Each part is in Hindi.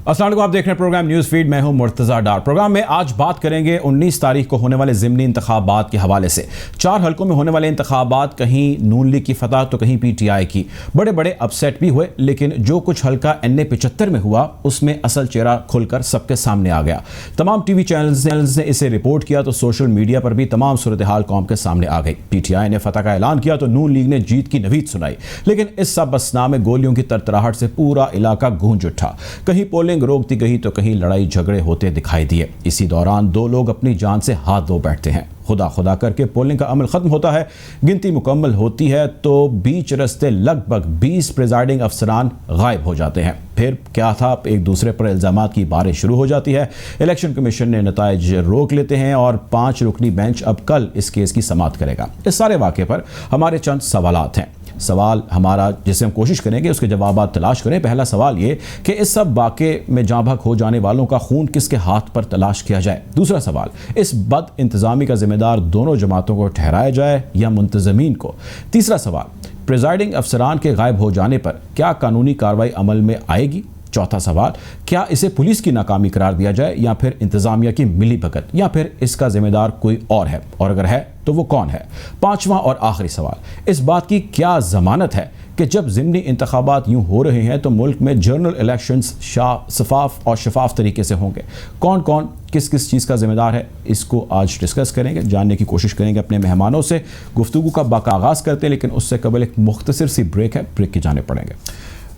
अस्सलाम वालेकुम, आप देख रहे हैं प्रोग्राम न्यूज़ फीड। मैं हूं मुर्तज़ा डार। प्रोग्राम में आज बात करेंगे 19 तारीख को होने वाले ज़िमनी इंतखाबात के हवाले से। 4 हलकों में होने वाले इंतखाबात, कहीं नून लीग की फतह तो कहीं PTI की। बड़े बड़े अपसेट भी हुए, लेकिन जो कुछ हल्का NA-75 में हुआ उसमें असल चेहरा खुलकर सबके सामने आ गया। तमाम TV चैनल्स ने इसे रिपोर्ट किया तो सोशल मीडिया पर भी तमाम सूरत हाल कौम के सामने आ गई। PTI ने फतह का ऐलान किया तो नून लीग ने जीत की नवीद सुनाई, लेकिन इस सब असना में गोलियों की तरतराहट से पूरा इलाका गूंज उठा। कहीं पोलिंग रोक दी गई तो कहीं लड़ाई झगड़े होते दिखाई दिए। इसी दौरान 2 लोग अपनी जान से हाथ धो बैठते हैं। खुदा खुदा करके पोलिंग का अमल खत्म होता है, गिनती मुकम्मल होती है तो बीच रस्ते लगभग 20 प्रिजाइडिंग अफसरान गायब हो जाते हैं। फिर क्या था, एक दूसरे पर इल्जामात की बारिश शुरू हो जाती है। इलेक्शन कमीशन ने नताइज रोक लेते हैं और 5 रुकनी बेंच अब कल इस केस की समाअत करेगा। इस सारे वाक़े पर हमारे चंद सवालात हैं। सवाल हमारा, जिसे हम कोशिश करेंगे उसके जवाब तलाश करें। पहला सवाल ये कि इस सब वाक़े में जाँ बहक हो जाने वालों का खून किसके हाथ पर तलाश किया जाए। दूसरा सवाल, इस बद इंतज़ामी का जिम्मेदार दोनों जमातों को ठहराया जाए या मुंतज़मीन को। तीसरा सवाल, प्रिजाइडिंग अफसरान के गायब हो जाने पर क्या कानूनी कार्रवाई अमल में आएगी। चौथा सवाल, क्या इसे पुलिस की नाकामी करार दिया जाए या फिर इंतजामिया की मिली भगत, या फिर इसका जिम्मेदार कोई और है, और अगर है तो वो कौन है। पांचवा और आखिरी सवाल, इस बात की क्या जमानत है कि जब ज़िमनी इंतखाबात यूं हो रहे हैं तो मुल्क में जनरल इलेक्शंस शफाफ और शफाफ तरीके से होंगे। कौन कौन किस किस चीज़ का जिम्मेदार है, इसको आज डिस्कस करेंगे, जानने की कोशिश करेंगे अपने मेहमानों से। गुफ्तगू का बाकागाज़ करते हैं, लेकिन उससे कबल एक मुख्तसर सी ब्रेक है, ब्रेक की जाने पड़ेंगे।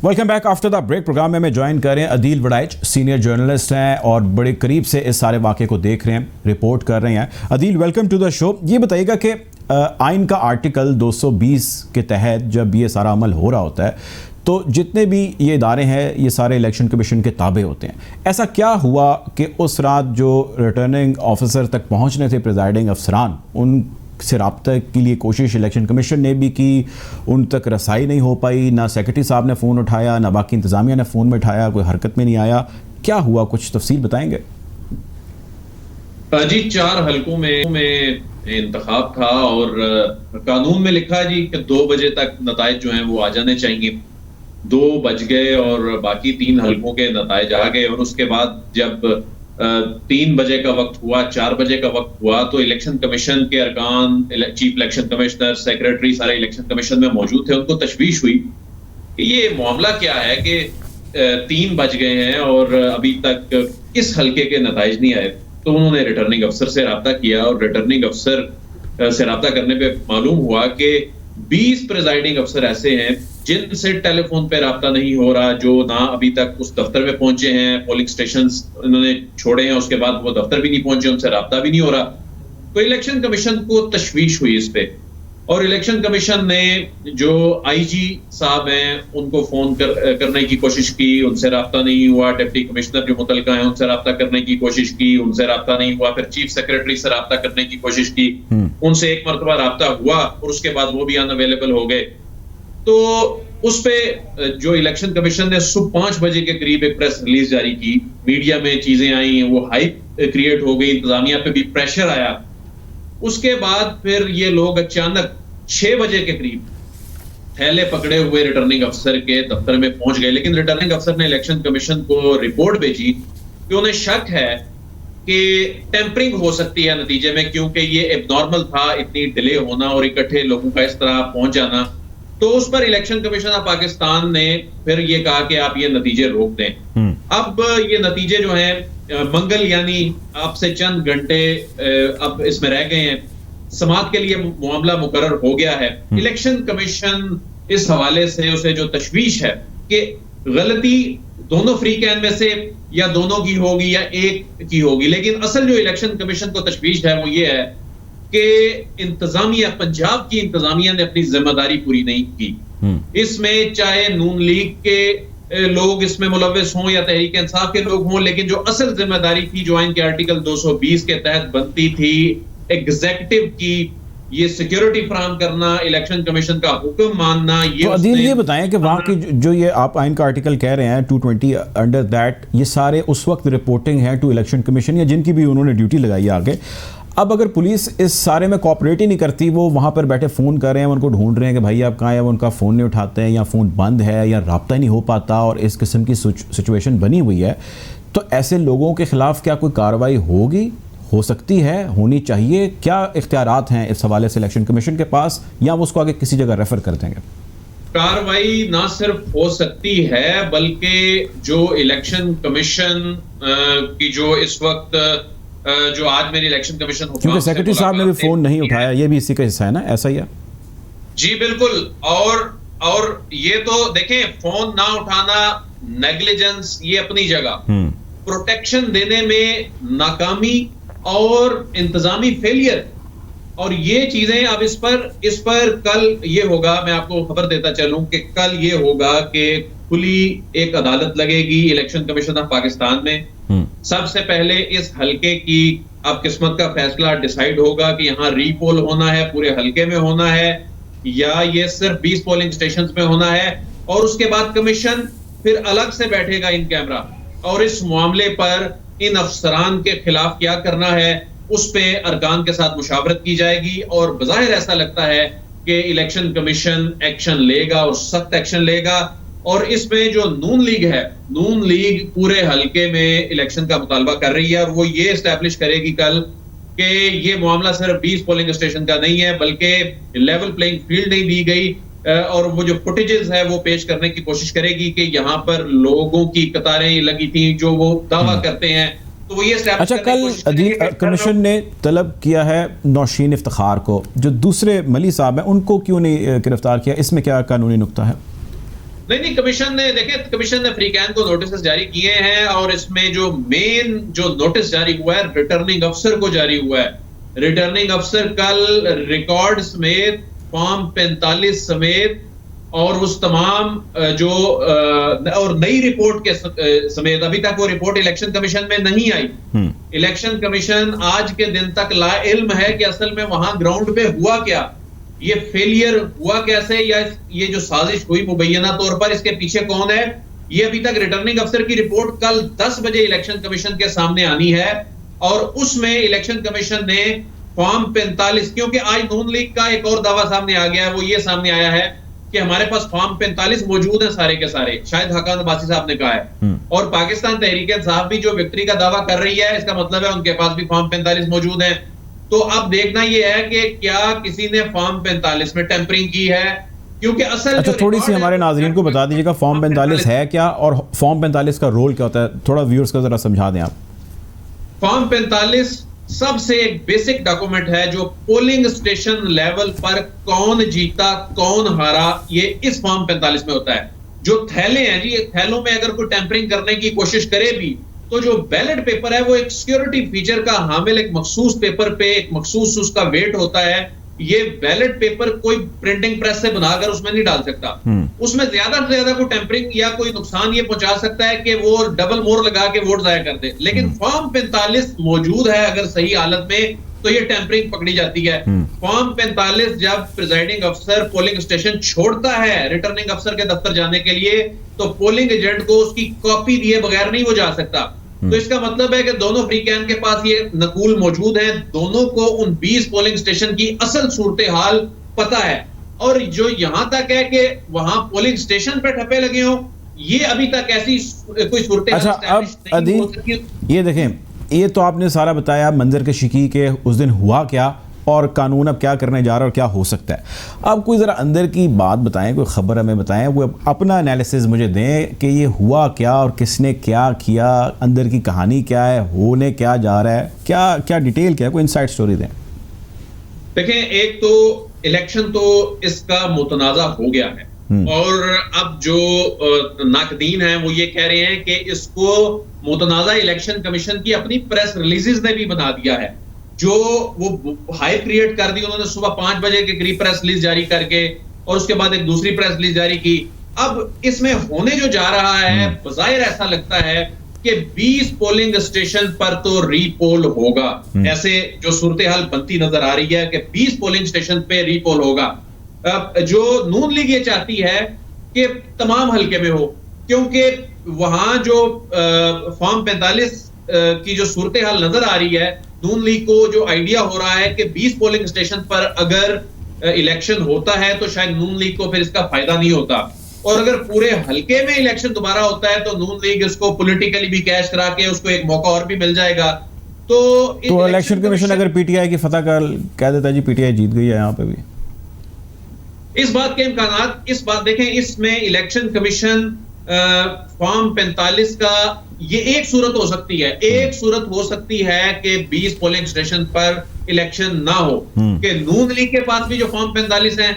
Welcome back after the break. Program में ज्वाइन करें अदील वड़ाइच, सीनियर जर्नलिस्ट हैं और बड़े करीब से इस सारे वाक़े को देख रहे हैं, रिपोर्ट कर रहे हैं। Adeel, welcome to the show. ये बताइएगा कि आइन का आर्टिकल 220 के तहत जब ये सारा अमल हो रहा होता है तो जितने भी ये इदारे हैं ये सारे इलेक्शन कमीशन के ताबे होते हैं। ऐसा क्या हुआ कि उस रात जो रिटर्निंग ऑफिसर तक पहुँचने थे प्रिजाइडिंग अफसरान, उन से रब्ता के लिए कोशिश इलेक्शन कमीशन ने भी की, उन तक रसाई नहीं हो पाई, ना सेक्रेटरी साहब ने फ़ोन उठाया, ना बाकी इंतज़ामिया ने फ़ोन में उठाया, कोई हरकत में नहीं आया। क्या हुआ, कुछ तफसील बताएंगे? जी, 4 हलकों में इंतखाब था और कानून में लिखा है जी कि 2 बजे तक नताइज जो हैं वो आ जाने चाहिए। 2 बज गए और बाकी 3 हलकों के नताइज आ गए और उसके बाद जब 3 बजे का वक्त हुआ, 4 बजे का वक्त हुआ तो इलेक्शन कमीशन के अरकान, चीफ इलेक्शन कमिश्नर, सेक्रेटरी सारे इलेक्शन कमीशन में मौजूद थे। उनको तशवीश हुई कि ये मामला क्या है कि 3 बज गए हैं और अभी तक किस हलके के नताइज नहीं आए। तो उन्होंने रिटर्निंग अफसर से रब्ता किया और रिटर्निंग अफसर से रब्ता करने पे मालूम हुआ कि 20 प्रिजाइडिंग अफसर ऐसे हैं जिनसे टेलीफोन पे रब्ता नहीं हो रहा, जो ना अभी तक उस दफ्तर में पहुंचे हैं, पोलिंग स्टेशंस उन्होंने छोड़े हैं, उसके बाद वो दफ्तर भी नहीं पहुंचे, उनसे रब्ता भी नहीं हो रहा। तो इलेक्शन कमीशन को तशवीश हुई इस पे और इलेक्शन कमीशन ने जो IG साहब हैं उनको फोन करने की कोशिश की, उनसे रब्ता नहीं हुआ। डिप्टी कमिश्नर जो मुतलका हैं उनसे रब्ता करने की कोशिश की, उनसे रब्ता नहीं हुआ। फिर चीफ सेक्रेटरी से रब्ता करने की कोशिश की, उनसे एक मरतबा रब्ता हुआ और उसके बाद वो भी अनअवेलेबल हो गए। तो उस पे जो इलेक्शन कमीशन ने सुबह 5 बजे के करीब एक प्रेस रिलीज जारी की, मीडिया में चीजें आई, वो हाइप क्रिएट हो गई, इंतजामिया पे भी प्रेशर आया। उसके बाद फिर ये लोग अचानक 6 बजे के करीब थैले पकड़े हुए रिटर्निंग अफसर के दफ्तर में पहुंच गए। लेकिन रिटर्निंग अफसर ने इलेक्शन कमीशन को रिपोर्ट भेजी कि उन्हें शक है कि टेम्परिंग हो सकती है नतीजे में, क्योंकि ये एबनॉर्मल था इतनी डिले होना और इकट्ठे लोगों का इस तरह पहुंच जाना। तो उस पर इलेक्शन कमीशन ऑफ पाकिस्तान ने फिर ये कहा कि आप ये नतीजे रोक दें। अब ये नतीजे जो हैं मंगल यानी आपसे चंद घंटे अब इसमें रह गए हैं, समाअत के लिए मामला मुकर्रर हो गया है। इलेक्शन कमीशन इस हवाले से उसे जो तशवीश है कि गलती दोनों फ्री कैन में से या दोनों की होगी या एक की होगी, लेकिन असल जो इलेक्शन कमीशन को तशवीश है वो ये है कि इंतजामिया, पंजाब की इंतजामिया ने अपनी जिम्मेदारी पूरी नहीं की। इसमें चाहे नून लीग के लोग इसमें मुलव्वस हों या तहरीक इंसाफ के लोग हों, लेकिन जो असल जिम्मेदारी थी जो आइन के आर्टिकल 220 के तहत बनती थी एग्जीक्यूटिव की, ये सिक्योरिटी फराहम करना, इलेक्शन कमीशन का हुक्म मानना। ये तो अदील ये बताएं कि वहाँ की जो ये आप आइन का आर्टिकल कह रहे हैं 220 अंडर दैट, ये सारे उस वक्त रिपोर्टिंग है टू इलेक्शन कमीशन या जिनकी भी उन्होंने ड्यूटी लगाई है आगे। अब अगर पुलिस इस सारे में कोऑपरेट ही नहीं करती, वो वहाँ पर बैठे फ़ोन कर रहे हैं, उनको ढूंढ रहे हैं कि भाई आप कहाँ हैं, वो उनका फ़ोन नहीं उठाते हैं या फ़ोन बंद है या राब्ता ही नहीं हो पाता और इस किस्म की सिचुएशन बनी हुई है, तो ऐसे लोगों के ख़िलाफ़ क्या कोई कार्रवाई होगी, हो सकती है, होनी चाहिए? क्या इख्तियारात हैं इस हवाले से इलेक्शन कमीशन के पास, या वो उसको आगे किसी जगह रेफ़र कर देंगे? कार्रवाई ना सिर्फ हो सकती है बल्कि जो इलेक्शन कमीशन की जो इस वक्त जो आज मेरी इलेक्शन कमीशन क्योंकि सेक्रेटरी साहब ने भी फ़ोन नहीं उठाया, ये भी इसी का हिस्सा है ना, ऐसा ही है? जी बिल्कुल। और ये तो देखें, फोन ना उठाना, नेग्लिजेंस, ये अपनी जगह, प्रोटेक्शन देने में नाकामी और इंतजामी फेलियर, और ये चीजें अब इस पर कल ये होगा, मैं आपको खबर देता चलूं कि कल ये होगा कि खुली एक अदालत लगेगी इलेक्शन कमीशन ऑफ पाकिस्तान में। सबसे पहले इस हलके की अब किस्मत का फैसला डिसाइड होगा कि यहाँ रीपोल होना है, पूरे हलके में होना है, या ये सिर्फ 20 पोलिंग स्टेशन में होना है। और उसके बाद कमीशन फिर अलग से बैठेगा इन कैमरा और इस मामले पर इन अफसरान के खिलाफ क्या करना है उस पे अरकान के साथ मुशावरत की जाएगी। और बज़ाहिर ऐसा लगता है कि इलेक्शन कमीशन एक्शन लेगा और सख्त एक्शन लेगा। और इसमें जो नून लीग है, नून लीग पूरे हलके में इलेक्शन का मुतालबा कर रही है और वो ये एस्टैब्लिश करेगी कल कि ये मामला सिर्फ 20 पोलिंग स्टेशन का नहीं है, बल्कि लेवल प्लेइंग फील्ड नहीं दी गई। और वो जो फुटेजेस है वो पेश करने की कोशिश करेगी कि यहाँ पर लोगों की कतारें लगी थी जो वो दावा करते हैं। तो वो ये अच्छा, कल अदील कमीशन ने तलब किया है नौशीन इफ्तिखार को, जो दूसरे मली साहब हैं, उनको क्यों नहीं गिरफ्तार किया? इसमें क्या कानूनी नुक्ता है? नहीं, कमीशन ने कमीशन ने फ्रीकैन को नोटिस जारी किए हैं और इसमें जो मेन जो नोटिस जारी हुआ है रिटर्निंग अफसर को जारी हुआ है। रिटर्निंग अफसर कल रिकॉर्ड समेत, फॉर्म 45 समेत और उस तमाम जो और नई रिपोर्ट के समेत, अभी तक वो रिपोर्ट इलेक्शन कमीशन में नहीं आई। इलेक्शन कमीशन आज के दिन तक ला इल्म है कि असल में वहां ग्राउंड पे हुआ क्या, ये फेलियर हुआ कैसे, या ये जो साजिश हुई मुबैना तौर पर इसके पीछे कौन है, ये अभी तक रिटर्निंग अफसर की रिपोर्ट कल 10 बजे इलेक्शन कमीशन के सामने आनी है। और उसमें इलेक्शन कमीशन ने फॉर्म 45, क्योंकि आज नून लीग का एक और दावा सामने आ गया है, वो ये सामने आया है कि हमारे पास फॉर्म 45 मौजूद है सारे के सारे, शायद हकान अब्बासी साहब ने कहा है, और पाकिस्तान तहरीक इंसाफ भी जो विक्ट्री का दावा कर रही है, इसका मतलब है उनके पास भी फॉर्म 45 मौजूद है। तो अब देखना यह है कि क्या किसी ने फॉर्म 45 में टेम्परिंग की है, क्योंकि असल अच्छा, थोड़ी सी हमारे नाज़रीन को बता दीजिएगा फॉर्म 45 है क्या और फॉर्म 45 का रोल क्या होता है, थोड़ा व्यूअर्स को जरा समझा दें आप। फॉर्म 45 सबसे एक बेसिक डॉक्यूमेंट है जो पोलिंग स्टेशन लेवल पर कौन जीता कौन हारा, ये इस फॉर्म 45 में होता है। जो थैले हैं जी, थैलों में अगर कोई टेम्परिंग करने की कोशिश करे भी तो जो बैलेट पेपर है वो एक सिक्योरिटी फीचर का हामिल, एक मखसूस पेपर पे एक मखसूस उसका वेट होता है। ये बैलेट पेपर कोई प्रिंटिंग प्रेस से बनाकर उसमें नहीं डाल सकता। उसमें ज्यादा से ज्यादा कोई टेम्परिंग या कोई नुकसान ये पहुंचा सकता है कि वो डबल मोहर लगा के वोट जाया कर दे। लेकिन फॉर्म 45 मौजूद है अगर सही हालत में तो ये टेम्परिंग पकड़ी जाती है। फॉर्म 45 जब प्रिजाइडिंग अफसर पोलिंग स्टेशन छोड़ता है रिटर्निंग अफसर के दफ्तर जाने के लिए, तो पोलिंग एजेंट को उसकी कॉपी दिए बगैर नहीं वो जा सकता। तो इसका मतलब है कि दोनों फ्रीकैन के पास ये नकूल मौजूद है, दोनों को उन 20 पोलिंग स्टेशन की असल सूरत हाल पता है। और जो यहां तक है कि वहां पोलिंग स्टेशन पे ठप्पे लगे हों, ये अभी तक ऐसी कोई सूरत हाल। अच्छा, अब अदील ये देखें, ये तो आपने सारा बताया मंजर के शिकी के उस दिन हुआ क्या और कानून अब क्या करने जा रहा है और क्या हो सकता है। अब कोई ज़रा अंदर की बात बताएं, कोई खबर हमें बताएं, वो अपना एनालिसिस मुझे दें कि ये हुआ क्या और किसने क्या किया, अंदर की कहानी क्या है, होने क्या जा रहा है, क्या क्या डिटेल क्या है, कोई इनसाइड स्टोरी दें। देखें, एक तो इलेक्शन तो इसका मुतनाज़ा हो गया है और अब जो नाकदीन हैं वो ये कह रहे हैं कि इसको मुतनाज़ा इलेक्शन कमीशन की अपनी प्रेस रिलीजेस ने भी बना दिया है, जो वो हाइप क्रिएट कर दी उन्होंने सुबह 5 बजे के करीब प्रेस रिलीज जारी करके, और उसके बाद एक दूसरी प्रेस रिलीज जारी की। अब इसमें होने जो जा रहा है बज़ाहिर ऐसा लगता है कि 20 पोलिंग स्टेशन पर तो रीपोल होगा, ऐसे जो सूरत हाल बनती नजर आ रही है कि 20 पोलिंग स्टेशन पे रीपोल होगा। जो नून लीग ये चाहती है कि तमाम हल्के में हो, क्योंकि वहां जो फॉर्म 45 की जो सूरत हाल नजर आ रही है नून लीग को जो आइडिया हो रहा है कि 20 पोलिंग स्टेशन पर अगर इलेक्शन होता है तो शायद नून लीग को फिर इसका फायदा नहीं होता, और अगर पूरे हलके में इलेक्शन दोबारा होता है तो नून लीग इसको पॉलिटिकली भी कैश करा के उसको एक मौका और भी मिल जाएगा। तो इलेक्शन कमीशन अगर पीटीआई की फतह कर कह देता है जी पीटीआई जीत गई है यहाँ पे भी, इस बात के इम्कानात, इस बात देखें, इसमें इलेक्शन कमीशन फॉर्म 45 का ये एक सूरत हो सकती है, एक सूरत हो सकती है कि 20 पोलिंग स्टेशन पर इलेक्शन ना हो, कि नून लीग के पास भी जो फॉर्म 45 है,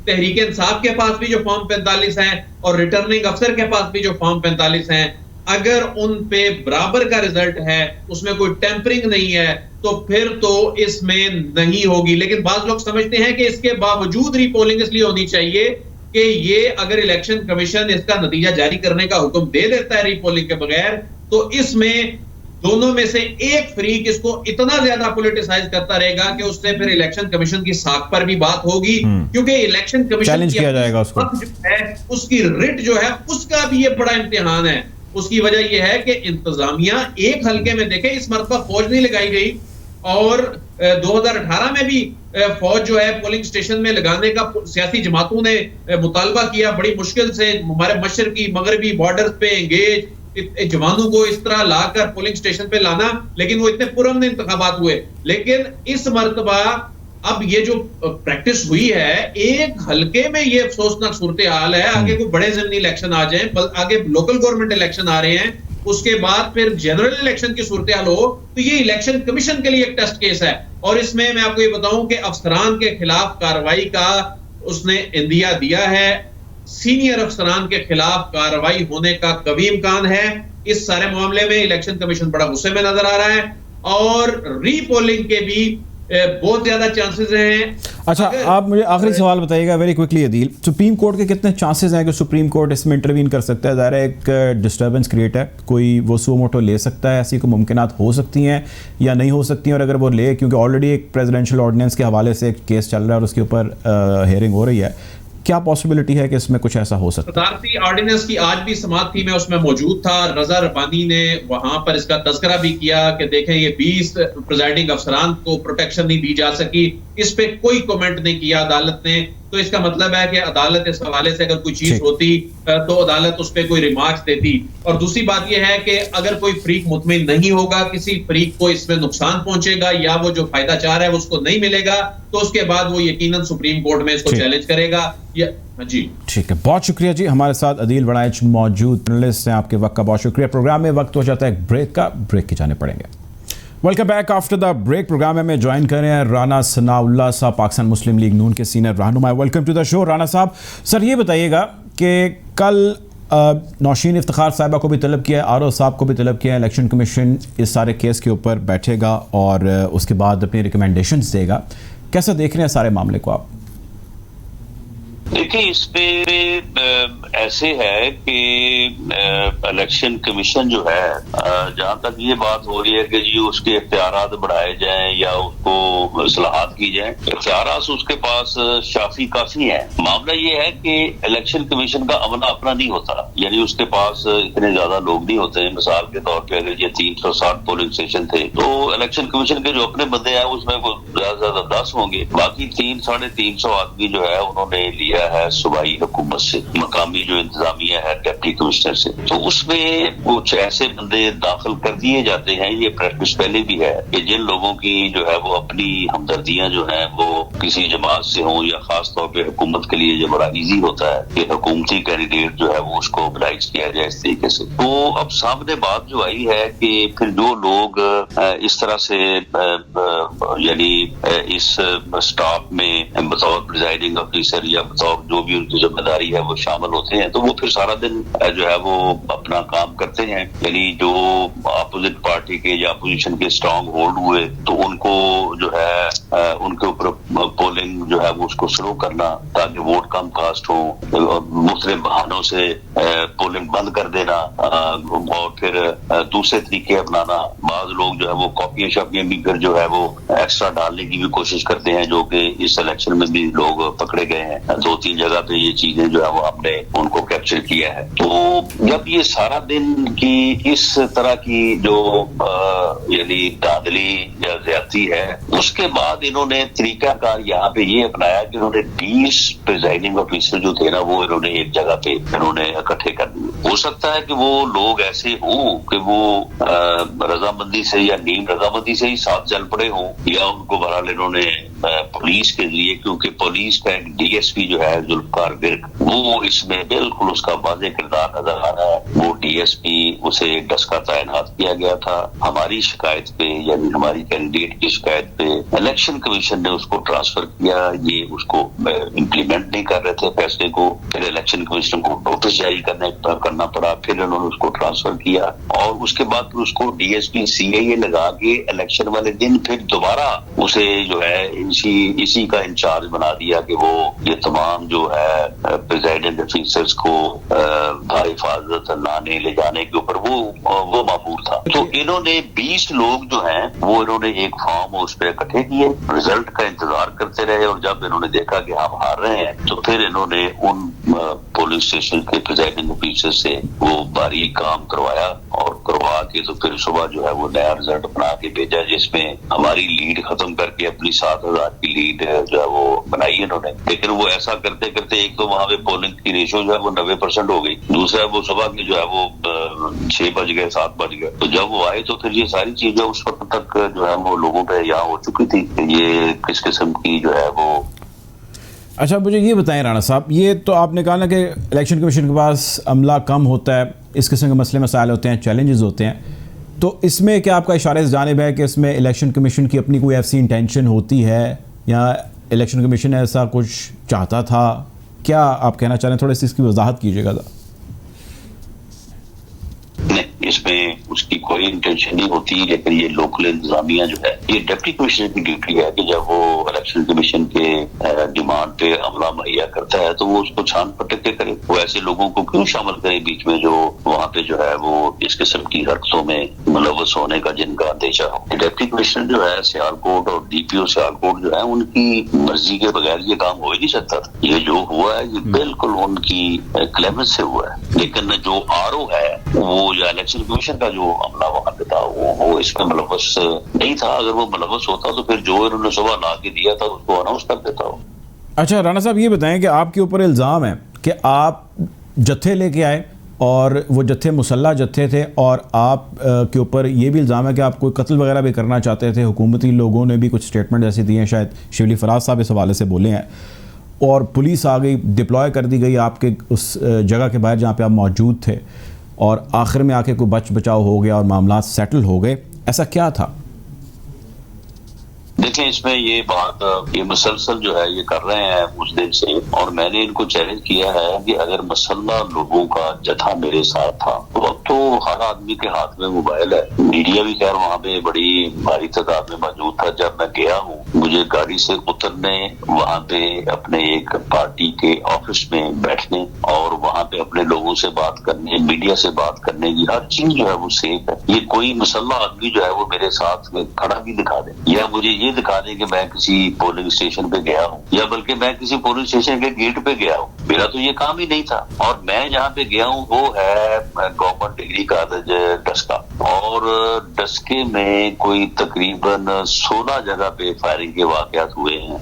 तहरीक इंसाफ के पास भी जो फॉर्म 45 है, और रिटर्निंग अफसर के पास भी जो फॉर्म 45 है, अगर उन पे बराबर का रिजल्ट है, उसमें कोई टेम्परिंग नहीं है, तो फिर तो इसमें नहीं होगी। लेकिन बात लोग समझते हैं कि इसके बावजूद रीपोलिंग इसलिए होनी चाहिए कि ये अगर इलेक्शन कमीशन इसका नतीजा जारी करने का हुक्म दे देता है रीपोलिंग के बगैर, तो इसमें दोनों में से एक फ्रीक इसको इतना ज्यादा पॉलिटिसाइज करता रहेगा कि उससे फिर इलेक्शन कमीशन की साख पर भी बात होगी, क्योंकि इलेक्शन कमीशन चैलेंज किया जाएगा उसको, जो है उसकी रिट जो है उसका भी ये बड़ा इम्तिहान है। उसकी वजह यह है कि इंतजामिया एक हलके में, देखें इस मरतबा फौज नहीं लगाई गई, और 2018 में भी फौज जो है पोलिंग स्टेशन में लगाने का सियासी जमातों ने मुतालबा किया, बड़ी मुश्किल से हमारे मशरकी मगरबी बॉर्डर पे एंगेज जवानों को इस तरह लाकर पोलिंग स्टेशन पे लाना, लेकिन वो इतने पुरअमन इंतखाबात हुए। लेकिन इस मरतबा अब ये जो प्रैक्टिस हुई है, एक हलके में ये अफसोसनाक सूरत हाल है। आगे कोई बड़े ज़िमनी इलेक्शन आ जाए, आगे लोकल गवर्नमेंट इलेक्शन आ रहे हैं, उसके बाद फिर जनरल इलेक्शन की सूरत हाल हो, तो ये इलेक्शन कमीशन के लिए एक टेस्ट केस है। और इसमें मैं आपको ये बताऊं कि अफसरान के खिलाफ कार्रवाई का उसने इंदिया दिया है, सीनियर अफसरान के खिलाफ कार्रवाई होने का कभी इम्कान है। इस सारे मामले में इलेक्शन कमीशन बड़ा गुस्से में नजर आ रहा है, और रीपोलिंग के भी बहुत ज्यादा चांसेस हैं। अच्छा, आप मुझे आखिरी सवाल बताइएगा very quickly Adeel, supreme court के कितने चांसेस हैं कि सुप्रीम कोर्ट इसमें इंटरवीन कर सकता है? ज़ाहिर है एक डिस्टर्बेंस क्रिएट है, कोई वो सो मोटो ले सकता है, ऐसी कोई मुमकिनात हो सकती हैं या नहीं हो सकती हैं? और अगर वो ले, क्योंकि ऑलरेडी एक प्रेसिडेंशियल ऑर्डिनेंस के हवाले से एक केस चल रहा है और उसके ऊपर हियरिंग हो रही है, क्या पॉसिबिलिटी है कि इसमें कुछ ऐसा हो सकता है? सदारती ऑर्डिनेंस की आज भी समाअत थी, मैं उसमें मौजूद था। रजा रब्बानी ने वहां पर इसका तज़किरा भी किया कि देखें ये 20 प्रिजाइडिंग अफसरान को प्रोटेक्शन नहीं दी जा सकी, इस पे कोई कमेंट नहीं किया अदालत ने। तो इसका मतलब है कि अदालत इस हवाले से अगर कोई चीज होती तो अदालत उस पर कोई रिमार्क्स देती। और दूसरी बात यह है कि अगर कोई फ्रीक मुतमिन नहीं होगा, किसी फ्रीक को इसमें नुकसान पहुंचेगा या वो जो फायदा चाह रहा है उसको नहीं मिलेगा, तो उसके बाद वो यकीनन सुप्रीम कोर्ट में इसको चैलेंज करेगा। जी ठीक है, बहुत शुक्रिया जी। हमारे साथ अदील वड़ाइच मौजूद पैनलिस्ट हैं, आपके वक्त का बहुत शुक्रिया। प्रोग्राम में वक्त हो जाता है एक ब्रेक का, ब्रेक के जाने पड़ेंगे। Welcome back after the break. Program में हमें ज्वाइन कर रहे हैं राना सनाउल्लाह साहब, पाकिस्तान मुस्लिम लीग नून के सीनियर रहनुमा। Welcome to the show Rana साहब। सर ये बताइएगा कि कल नौशीन इफ्तिखार साहिबा को भी तलब किया है, आरओ साहब को भी तलब किया है, इलेक्शन कमीशन इस सारे केस के ऊपर बैठेगा और उसके बाद अपनी रिकमेंडेशंस देगा। कैसा देख रहे हैं सारे मामले को आप? देखिए, इस पे ऐसे है कि इलेक्शन कमीशन जो है, जहां तक ये बात हो रही है कि जी उसके इख्तियारात बढ़ाए जाएं या उसको इस्लाहात की जाएं, इख्तियारात उसके पास शाफी काफी है। मामला ये है कि इलेक्शन कमीशन का अमला अपना नहीं होता, यानी उसके पास इतने ज्यादा लोग नहीं होते हैं। मिसाल के तौर पर अगर ये 360 पोलिंग स्टेशन थे तो इलेक्शन कमीशन के जो अपने बंदे हैं उसमें ज्यादा से ज्यादा 10 होंगे, बाकी 300-350 आदमी जो है उन्होंने लिया है सूबाई हुकूमत से, मकामी जो इंतजामिया है डिप्टी कमिश्नर से। तो उसमें कुछ ऐसे बंदे दाखिल कर दिए जाते हैं, ये प्रैक्टिस पहले भी है कि जिन लोगों की जो है वो अपनी हमदर्दियां जो है वो किसी जमात से हों, या खास तौर पर हुकूमत के लिए जो बड़ा ईजी होता है कि हुकूमती कैंडिडेट जो है वो उसको मोबिलाइज किया जाए इस तरीके से। तो अब सामने बात जो आई है कि फिर जो लोग इस तरह से यानी इस स्टाफ में बतौर प्रिजाइडिंग ऑफिसर या बतौर जो भी उनकी जिम्मेदारी है वो शामिल होते हैं, तो वो फिर सारा दिन जो है वो अपना काम करते हैं। यानी जो अपोजिट पार्टी के या अपोजिशन के स्ट्रांग होल्ड हुए तो उनको जो है उनके ऊपर पोलिंग पोलिंग जो है वो उसको स्लो करना ताकि वोट कम कास्ट हो, मुख्तलिफ बहानों से पोलिंग बंद कर देना और फिर दूसरे तरीके अपनाना। बाज लोग जो है वो कॉपियां शॉपियां भी फिर जो है वो एक्स्ट्रा डालने की भी कोशिश करते हैं, जो कि इस इलेक्शन में भी लोग पकड़े गए हैं। 2-3 जगह पे ये चीजें जो है वो हमने उनको कैप्चर किया है। तो जब ये सारा दिन की इस तरह की जो यानी धांधली या ज्यादती है, उसके बाद इन्होंने तरीकाकार यहाँ पे ये अपनाया कि इन्होंने 20 प्रिजाइडिंग ऑफिसर जो थे ना वो इन्होंने एक जगह पे इन्होंने इकट्ठे कर दिए। हो सकता है कि वो लोग ऐसे हों कि वो रजामंदी से या नीम रजामंदी से ही साथ चल पड़े हों, या उनको बहरहाल इन्होंने पुलिस के जरिए, क्योंकि पुलिस का एक डीएसपी जो है जुल्फकार विर्क, वो इसमें बिल्कुल उसका वाज़ेह किरदार नजर आ रहा है। वो डीएसपी उसे डस्का तैनात किया गया था। हमारी शिकायत पे यानी हमारी कैंडिडेट की शिकायत पे इलेक्शन कमीशन ने उसको ट्रांसफर किया। ये उसको इम्प्लीमेंट नहीं कर रहे थे फैसले को, फिर इलेक्शन कमीशन को नोटिस जारी करना पड़ा, फिर उन्होंने उसको ट्रांसफर किया और उसके बाद फिर उसको डीएसपी सीआईए लगा के इलेक्शन वाले दिन फिर दोबारा उसे जो है इसी का इंचार्ज बना दिया कि वो ये तमाम जो है प्रेसिडेंट ऑफिसर्स को हिफाजत लाने ले जाने के ऊपर वो मामूर था। तो इन्होंने 20 लोग जो हैं वो इन्होंने एक फॉर्म उस पर इकट्ठे किए, रिजल्ट का इंतजार करते रहे और जब इन्होंने देखा कि हम हार रहे हैं तो फिर इन्होंने उन पुलिस स्टेशन के प्रेसिडेंट ऑफिसर से वो बारीक काम करवाया और करवा के तो फिर सुबह जो है वो नया रिजल्ट बना के भेजा, जिसमें हमारी लीड खत्म करके अपनी 7,000 की लीड जो है वो बनाई इन्होंने। लेकिन वो ऐसा करते करते एक तो वहां पे पोलिंग की रेशो जो है वो 90% हो गई, दूसरा वो सुबह की जो है वो 6 बज गए 7 बज गए। तो जब वो आए तो फिर ये सारी चीजें उस वक्त तक जो है वो लोगों पे यहाँ हो चुकी थी। ये किस किस्म की जो है वो। अच्छा, मुझे ये बताएं राणा साहब, ये तो आपने कहा ना कि इलेक्शन कमीशन के पास अमला कम होता है, इस किस्म के मसले मसाइल होते हैं, चैलेंजेस होते हैं, तो इसमें क्या आपका इशारा इस जानिब है कि इसमें इलेक्शन कमीशन की अपनी कोई ऐसी इंटेंशन होती है या इलेक्शन कमीशन ऐसा कुछ चाहता था? क्या आप कहना चाह रहे हैं, थोड़ी सी इसकी वजाहत कीजिएगा। इसमें उसकी कोई इंटेंशन नहीं होती, लेकिन ये लोकल इंतजामिया जो है, ये डिप्टी कमिश्नर की ड्यूटी है कि जब वो इलेक्शन कमीशन के डिमांड पे अमला मुहैया करता है तो वो उसको छान पटक के करे। वो ऐसे लोगों को क्यों शामिल करे बीच में जो वहाँ पे जो है वो इस किस्म की हरकतों में मुलव्वस होने का जिनका अंदेशा हो। डिप्टी कमिश्नर जो है सियालकोट और डीपीओ सियालकोट जो है उनकी मर्जी के बगैर ये काम हो ही नहीं सकता था। ये जो हुआ है ये बिल्कुल उनकी क्लेमेंस से हुआ है। लेकिन जो आरओ है वो या इलेक्शन कमीशन का जो अमला वहां पे था वो इसमें मुलव्वस नहीं था। अगर वो मुलव्वस होता तो फिर जो इन्होंने सुबह ला के दिया था उसको अनाउंस कर देता हो। अच्छा राणा साहब, ये बताएं कि आपके ऊपर इल्ज़ाम है कि आप जत्थे लेके आए और वो जत्थे मुसल्ला जत्थे थे और आप के ऊपर ये भी इल्ज़ाम है कि आप कोई कत्ल वगैरह भी करना चाहते थे। हुकूमती लोगों ने भी कुछ स्टेटमेंट ऐसे दिए हैं, शायद शिवली फराज साहब इस हवाले से बोले हैं, और पुलिस आ गई, डिप्लॉय कर दी गई आपके उस जगह के बाहर जहाँ पे आप मौजूद थे, और आखिर में आके कोई बच बचाव हो गया और मामला सेटल हो गए। ऐसा क्या था? देखिए, इसमें ये बात ये मुसलसल जो है ये कर रहे हैं उस दिन से, और मैंने इनको चैलेंज किया है कि अगर मसल्ला लोगों का जत्था मेरे साथ था तो अब तो हर आदमी के हाथ में मोबाइल है। मीडिया भी खैर वहाँ पे बड़ी भारी तादाद में मौजूद था। जब मैं गया हूँ, मुझे गाड़ी से उतरने, वहाँ पे अपने एक पार्टी के ऑफिस में बैठने और वहाँ पे अपने लोगों से बात करने, मीडिया से बात करने की हर चीज जो है वो सेफ है। ये कोई मुसल्ला आदमी जो है वो मेरे साथ खड़ा भी दिखा दे या मुझे ये दिखा दे कि मैं किसी पोलिंग स्टेशन पे गया हूँ या बल्कि मैं किसी पोलिंग स्टेशन के गेट पे गया हूँ, मेरा तो ये काम ही नहीं था। और मैं जहाँ पे गया हूँ वो है गवर्नमेंट डिग्री कॉलेज डस्का, और डस्के में कोई तकरीबन 16 जगह पे फायरिंग के वाकयात हुए हैं,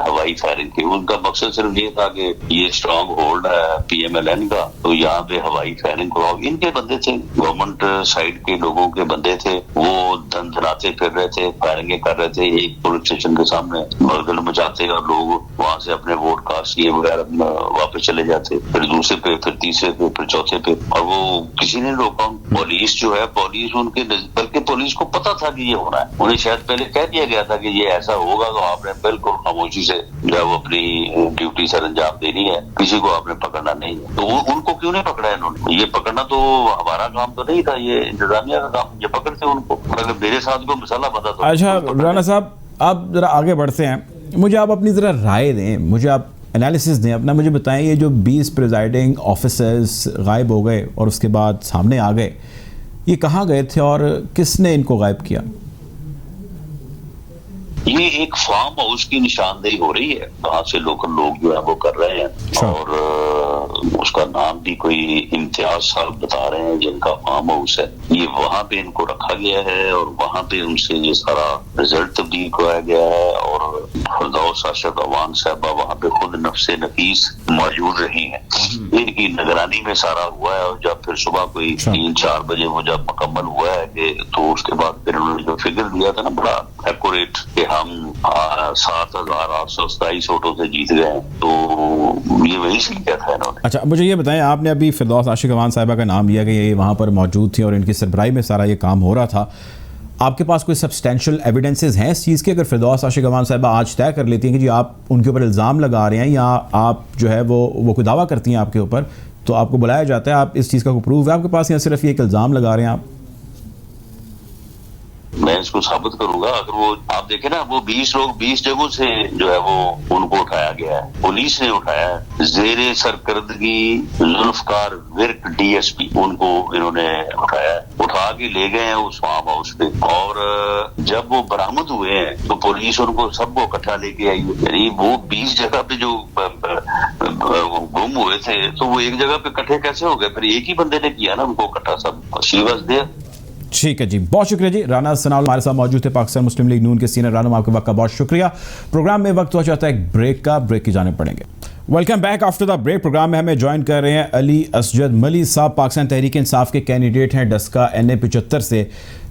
हवाई फायरिंग के। उनका मकसद सिर्फ ये था कि ये स्ट्रांग होल्ड है PMLN का, तो यहाँ पे हवाई फायरिंग कराओ। इनके बंदे थे, गवर्नमेंट साइड के लोगों के बंदे थे, वो धनाते फिर रहे थे, फायरिंग कर रहे थे एक पुलिस स्टेशन के सामने, मरगल मचाते और लोग वहां से अपने वोट कास्ट ये वगैरह वापस चले जाते, फिर दूसरे पे, फिर तीसरे पे, फिर चौथे पे, और वो किसी ने रोका। पुलिस जो है, पुलिस उनके, बल्कि पुलिस को पता था कि ये होना है, उन्हें शायद पहले कह दिया गया था कि ये ऐसा होगा, तो आपने बिल्कुल खामोशी से जो है वो अपनी ड्यूटी सर अंजाम देनी है, किसी को आपने पकड़ना नहीं है। तो उनको क्यों नहीं पकड़ा इन्होंने? ये पकड़ना तो हमारा काम तो नहीं था, ये इंतजामिया का काम, ये पकड़ते उनको। अगर मेरे साथ कोई मसाला बंधा तो। अच्छा राणा साहब, आप जरा आगे बढ़ते हैं। मुझे आप अपनी ज़रा राय दें, मुझे आप एनालिसिस दें अपना, मुझे बताएं ये जो 20 प्रिजाइडिंग ऑफिसर्स गायब हो गए और उसके बाद सामने आ गए, ये कहाँ गए थे और किसने इनको गायब किया? ये एक फार्म हाउस की निशानदेही हो रही है, वहां से लोकल लोग जो है वो कर रहे हैं और उसका नाम भी कोई इम्तियाज साहब बता रहे हैं जिनका फार्म हाउस है। ये वहां पे इनको रखा गया है और वहां पे उनसे ये सारा रिजल्ट तब्दील कराया गया है और फिरदौस आशिक अवान साहबा वहां पे खुद नफ्से नफीस मौजूद रही हैं। इनकी निगरानी में सारा हुआ है और जब फिर सुबह कोई 3-4 बजे वो जब मुकम्मल हुआ है कि तो उसके बाद फिर उन्होंने जो फिगर दिया था ना बड़ा एक्यूरेट कि हम 7,827 वोटों से जीत गए, तो ये वही से किया था इन्होंने। अच्छा, मुझे ये बताएं, आपने अभी फिरदौस आशिक अवान साहिबा का नाम लिया कि ये वहाँ पर मौजूद थी और इनकी सरबराही में सारा ये काम हो रहा था। आपके पास कोई सब्सटेंशियल एविडेंसेस हैं इस चीज़ के? अगर फिरदौस आशिक अवान साहिबा आज तय कर लेती हैं कि जी आप उनके ऊपर इल्ज़ाम लगा रहे हैं या आप जो है वो कोई दावा करती हैं आपके ऊपर, तो आपको बुलाया जाता है, आप इस चीज़ का कोई प्रूफ है आपके पास या सिर्फ ये एक इल्ज़ाम लगा रहे हैं आप? मैं इसको साबित करूंगा। अगर वो आप देखें ना, वो 20 लोग 20 जगहों से जो है वो उनको उठाया गया है, पुलिस ने उठाया है। जेरे सरकर्दगी जुल्फकार विर्क डीएसपी उनको इन्होंने उठाया है, उठा के ले गए हैं उस फार्म हाउस पे और जब वो बरामद हुए हैं तो पुलिस उनको सबको इकट्ठा लेके आई है। यानी वो 20 जगह पे जो गुम हुए थे तो वो एक जगह पे इकट्ठे कैसे हो गए? फिर एक ही बंदे ने किया ना उनको इकट्ठा सब। She was there. ठीक है जी, बहुत शुक्रिया जी। राना सनाउल्लाह हमारे साथ मौजूद थे, पाकिस्तान मुस्लिम लीग नून के सीनियर रहनुमा। आपके वक्त का बहुत शुक्रिया। प्रोग्राम में वक्त हो जाता है एक ब्रेक का, ब्रेक की जाने पड़ेंगे। Welcome back after the break. Program में हमें ज्वाइन कर रहे हैं अली असजद मली साहब, पाकिस्तान तहरीक इंसाफ के कैंडिडेट हैं डस्का NA 75 से।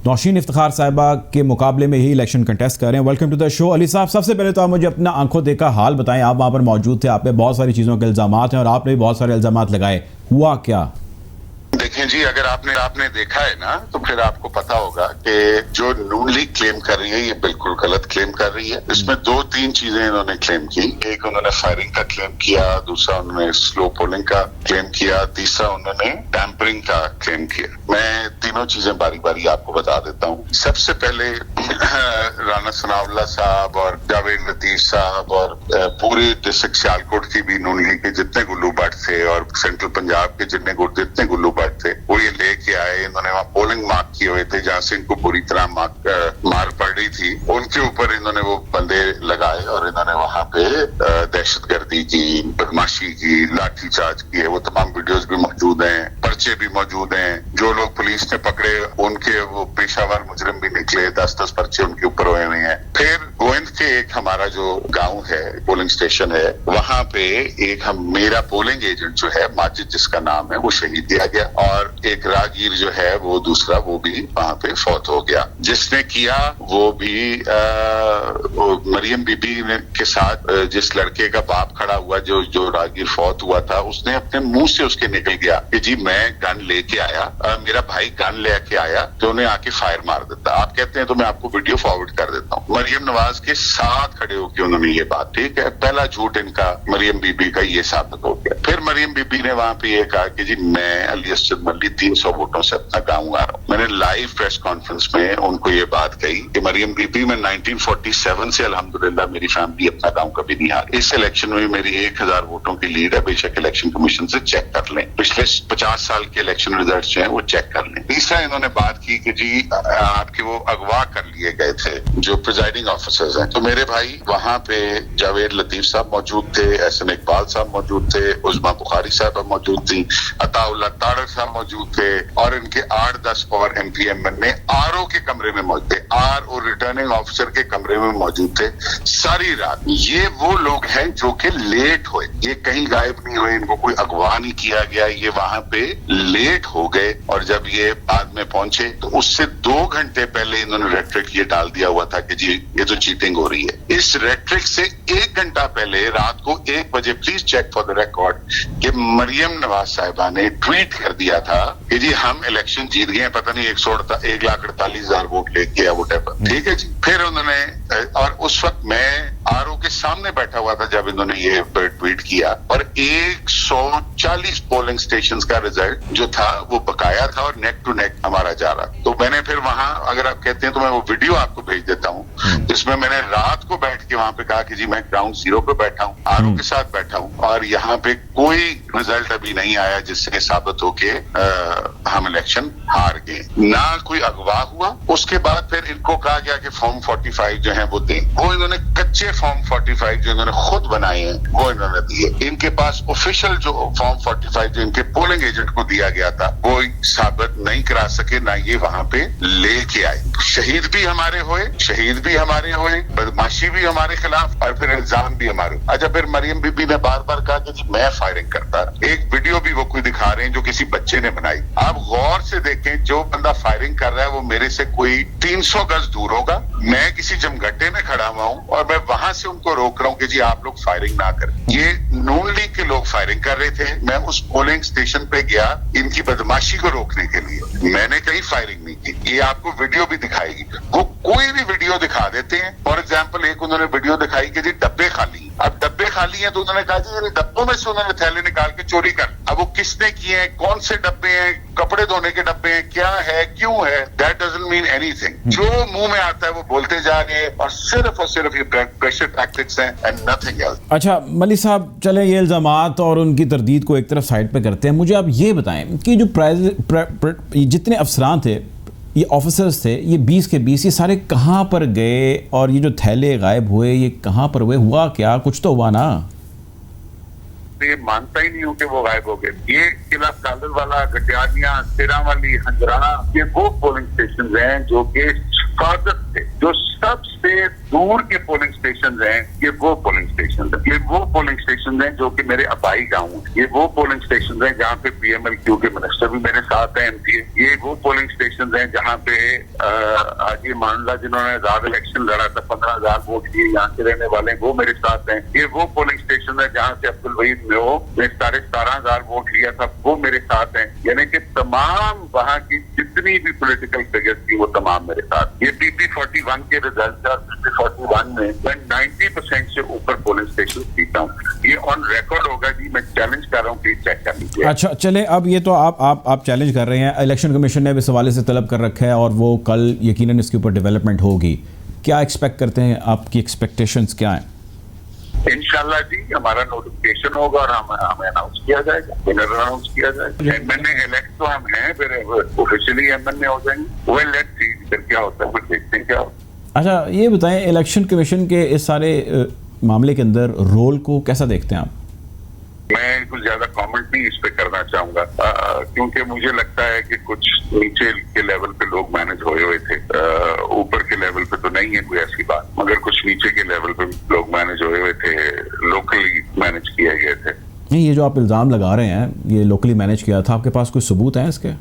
नौशीन इफ्तिखार साहिबा के मुकाबले में ही इलेक्शन कंटेस्ट कर रहे हैं। Welcome to the show Ali साहब। सबसे पहले तो आप मुझे अपना आंखों देखा हाल बताएं, आप वहाँ पर मौजूद थे, आप पे बहुत सारी चीज़ों के इल्ज़ामात हैं और आपने भी बहुत सारे इल्ज़ामात लगाए, हुआ क्या? देखें जी, अगर आपने देखा है ना तो फिर आपको पता होगा कि जो नून लीग क्लेम कर रही है ये बिल्कुल गलत क्लेम कर रही है। इसमें 2-3 चीजें इन्होंने क्लेम की। एक उन्होंने फायरिंग का क्लेम किया, दूसरा उन्होंने स्लो पोलिंग का क्लेम किया, तीसरा उन्होंने टैंपरिंग का क्लेम किया। मैं तीनों चीजें बारी बारी आपको बता देता हूँ। सबसे पहले राना सनाउल्लाह साहब और जावेद लतीफ साहब और पूरे डिस्ट्रिक्ट सियालकोट की भी नून लीग के जितने गुल्लू भट्ट थे और सेंट्रल पंजाब के जितने गुल्लू भट्ट थे वो ये लेके आए। इन्होंने वहाँ पोलिंग मार्क किए हुए थे जहाँ से इनको पूरी तरह मार पड़ रही थी, उनके ऊपर इन्होंने वो बंदे लगाए और इन्होंने वहाँ पे दहशतगर्दी की, बदमाशी की, लाठीचार्ज की है। वो तमाम वीडियोस भी मौजूद हैं, पर्चे भी मौजूद हैं। जो लोग पुलिस ने पकड़े उनके वो पेशावर मुजरिम भी निकले, 10-10 पर्चे उनके ऊपर हुए हुए हैं। फिर गोविंद के एक हमारा जो गाँव है, पोलिंग स्टेशन है, वहाँ पे एक मेरा पोलिंग एजेंट जो है माजिद जिसका नाम है वो शहीद दिया गया और एक राहगीर जो है वो दूसरा वो भी वहाँ पे फौत हो गया। जिसने किया वो भी मरियम बीबी के साथ जिस लड़के का बाप खड़ा हुआ जो राहगीर फौत हुआ था, उसने अपने मुंह से उसके निकल गया कि जी मैं गन लेके आया, मेरा भाई गन लेके आया तो उन्हें आके फायर मार देता। आप कहते हैं तो मैं आपको वीडियो फॉरवर्ड कर देता हूँ। मरियम नवाज के साथ खड़े होकर उन्होंने ये बात, ठीक है, पहला झूठ इनका मरियम बीबी का ये साबित हो गया। फिर मरियम बीबी ने वहां पे ये कहा कि जी मैं अली असजद मली 300 वोटों से अपना गाँव आ रहा हूँ। मैंने लाइव प्रेस कॉन्फ्रेंस में उनको ये बात कही कि मरियम बीबी में 1947 से अल्हम्दुलिल्लाह मेरी फैमिली अपना गाँव कभी नहीं हारी। इस इलेक्शन में मेरी 1000 वोटों की लीड है, बेशक इलेक्शन कमीशन से चेक कर लें, पिछले 50 साल के इलेक्शन रिजल्ट जो है वो चेक कर लें। तीसरा इन्होंने बात की कि जी आपके वो अगवा कर लिए गए थे जो प्रिजाइडिंग ऑफिसर्स हैं। तो मेरे भाई वहां पे जावेद लतीफ साहब मौजूद थे, एहसन इकबाल साहब मौजूद थे, उज़मा बुखारी साहब मौजूद थी, अताउल्लाह तारड़ साहब मौजूद थे और इनके 8-10 और MPMN ने RO के कमरे में मौजूद थे, RO रिटर्निंग ऑफिसर के कमरे में मौजूद थे सारी रात। ये वो लोग हैं जो कि लेट हुए, ये कहीं गायब नहीं हुए, इनको कोई अगवा नहीं किया गया, ये वहां पे लेट हो गए और जब ये बाद में पहुंचे तो उससे 2 घंटे पहले इन्होंने रेट्रिक ये डाल दिया हुआ था कि जी ये तो चीटिंग हो रही है। इस रेट्रिक से 1 घंटा पहले रात को 1 बजे, please check for the record, कि मरियम नवाज साहिबा ने ट्वीट कर दिया था कि जी हम इलेक्शन जीत गए, पता नहीं 1,48,000 वोट लेके या वोटेवर, ठीक है जी। फिर उन्होंने, और उस वक्त मैं RO के सामने बैठा हुआ था जब इन्होंने ये ट्वीट किया और 140 पोलिंग स्टेशंस का रिजल्ट जो था वो बकाया था और नेक टू नेक हमारा जा रहा। तो मैंने फिर वहां, अगर आप कहते हैं तो मैं वो वीडियो आपको भेज देता हूँ जिसमें मैंने रात को बैठ के वहां पे कहा कि जी मैं ग्राउंड जीरो पे बैठा हूँ, आरओ के साथ बैठा हूँ और यहाँ पे कोई रिजल्ट अभी नहीं आया जिससे साबित हो के हम इलेक्शन हार गए, ना कोई अगवा हुआ। उसके बाद फिर इनको कहा गया कि फॉर्म 45 जो है वो दें। वो इन्होंने कच्चे फॉर्म 45 जो इन्होंने खुद बनाए हैं वो इन्होंने दिए। इनके पास ऑफिशियल जो फॉर्म 45 जो इनके पोलिंग एजेंट को दिया गया था वो साबित नहीं करा सके, ना ये वहां पे लेके आए। शहीद भी हमारे हुए, बदमाशी भी हमारे खिलाफ और फिर इल्जाम भी हमारे। अच्छा, फिर मरियम बीबी ने बार बार कहा कि मैं फायरिंग करता। एक वीडियो भी वो कोई दिखा रहे हैं जो किसी बच्चे ने बनाई। आप गौर से देखें, जो बंदा फायरिंग कर रहा है वो मेरे से कोई 300 गज दूर होगा, मैं किसी जमघटे में खड़ा हुआ हूँ और मैं वहां से उनको रोक रहा हूँ कि जी आप लोग फायरिंग ना करें। ये नून लीग के लोग फायरिंग कर रहे थे, मैं उस पोलिंग स्टेशन पे गया इनकी बदमाशी को रोकने के लिए। मैंने कहीं फायरिंग नहीं की, ये आपको वीडियो भी दिखाएगी। वो कोई भी वीडियो दिखा देते हैं। फॉर एग्जाम्पल एक उन्होंने वीडियो दिखाई कि जी डब्बे खाली, अब डब्बे खाली हैं तो उन्होंने कहा जी डब्बों में से उन्होंने थैले निकाल के चोरी कर। अब वो किसने किए हैं, कौन से डब्बे हैं, कपड़े धोने के डब्बे हैं, क्या है, क्यों है, दैट डजंट मीन एनीथिंग। जो मुंह में आता है वो बोलते जा रहे हैं और सिर्फ ये प्रेशर टैक्टिक्स हैं एंड नथिंग एल्स। अच्छा मलिक साहब, चले ये इल्जामात और उनकी तरदीद को एक तरफ साइड पे करते हैं। मुझे आप ये बताएं कि जो जितने अफसरान थे, ये ऑफिसर्स थे, ये 20 के 20 ये सारे कहाँ पर गए और ये जो थैले गायब हुए ये कहाँ पर हुए, हुआ क्या, कुछ तो हुआ ना? ये मानता ही नहीं हूँ कि वो गायब हो गए। ये किला कालर वाला, गटियानिया, सिरावाली, हंजराना, ये वो पोलिंग स्टेशन हैं जो कि हिफाजत थे, जो सबसे दूर के पोलिंग स्टेशन हैं। ये वो पोलिंग स्टेशन है, ये वो पोलिंग स्टेशन हैं जो कि मेरे आबाई गाँव है। ये वो पोलिंग स्टेशन हैं जहाँ पे PMLQ के मिनिस्टर भी मेरे साथ हैं, MPA। ये वो पोलिंग स्टेशन हैं जहाँ पे हाजी मानला जिन्होंने आजाद इलेक्शन लड़ा था, 15,000 वोट दिए, यहाँ के रहने वाले वो मेरे साथ हैं। ये वो पोलिंग स्टेशन है जहाँ से अब्दुल वहीद ने 17,500 वोट लिया था, वो मेरे साथ हैं। यानी कि तमाम वहाँ की जितनी भी पॉलिटिकल फिगर्स थी वो तमाम मेरे साथ। ये PP 41 के रिजल्ट और PP 41 में मैं 90% से ऊपर पोलिंग स्टेशन जीता हूँ। ये ऑन रिकॉर्ड होगा जी, मैं चैलेंज कर रहा हूँ कि चेक कर लीजिए। अच्छा चले, अब ये तो आप चैलेंज कर रहे हैं, इलेक्शन कमीशन ने भी इस हवाले से तलब कर रखा है और वो कल यकीनन इसके ऊपर डेवलपमेंट होगी। क्या एक्सपेक्ट करते हैं, आपकी एक्सपेक्टेशंस क्या हैं? इंशाल्लाह जी हमारा नोटिफिकेशन होगा और हमें अनाउंस किया जाएगा, विनर अनाउंस किया जाएगा। MNA इलेक्ट तो हम हैं, फिर ऑफिशियली MNA हो जाएंगे। वेल लेट्स सी फिर क्या होता है, फिर देखते हैं क्या होता है। अच्छा ये बताएं, इलेक्शन कमीशन के इस सारे मामले के अंदर रोल को कैसा देखते हैं आप? मैं कुछ ज्यादा कमेंट नहीं इस पे करना चाहूंगा, क्योंकि मुझे लगता है कि कुछ नीचे के लेवल पे लोग मैनेज हुए थे, ऊपर के लेवल पे तो नहीं है कोई ऐसी बात, मगर कुछ नीचे के लेवल पे लोग मैनेज हुए थे, लोकली मैनेज किए गए थे। नहीं, ये जो आप इल्जाम लगा रहे हैं ये लोकली मैनेज किया था, आपके पास कोई सबूत है इसके?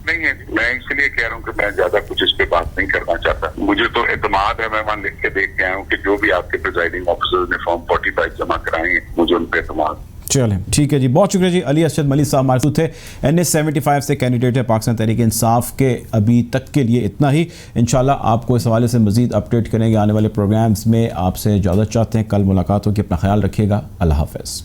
नहीं है, मैं इसलिए कह रहा हूँ कि मैं ज्यादा कुछ इस पे बात नहीं करना चाहता। मुझे तो एतमाद है, मैं वहां लिख के देख के आया हूँ कि जो भी आपके प्रिजाइडिंग ऑफिसर्स ने फॉर्म 45 जमा कराए हैं, मुझे उन पे एतमाद। चलें ठीक है जी, बहुत शुक्रिया जी। अली असद मलिक साहब मौजूद थे, NS 75 से कैंडिडेट है पाकिस्तान तहरीक इंसाफ के। अभी तक के लिए इतना ही, इंशाल्लाह आपको इस हवाले से मजीद अपडेट करेंगे आने वाले प्रोग्राम्स में। आपसे इजाज़त चाहते हैं, कल मुलाकात होगी, अपना ख्याल रखिएगा, अल्लाह हाफ़िज़।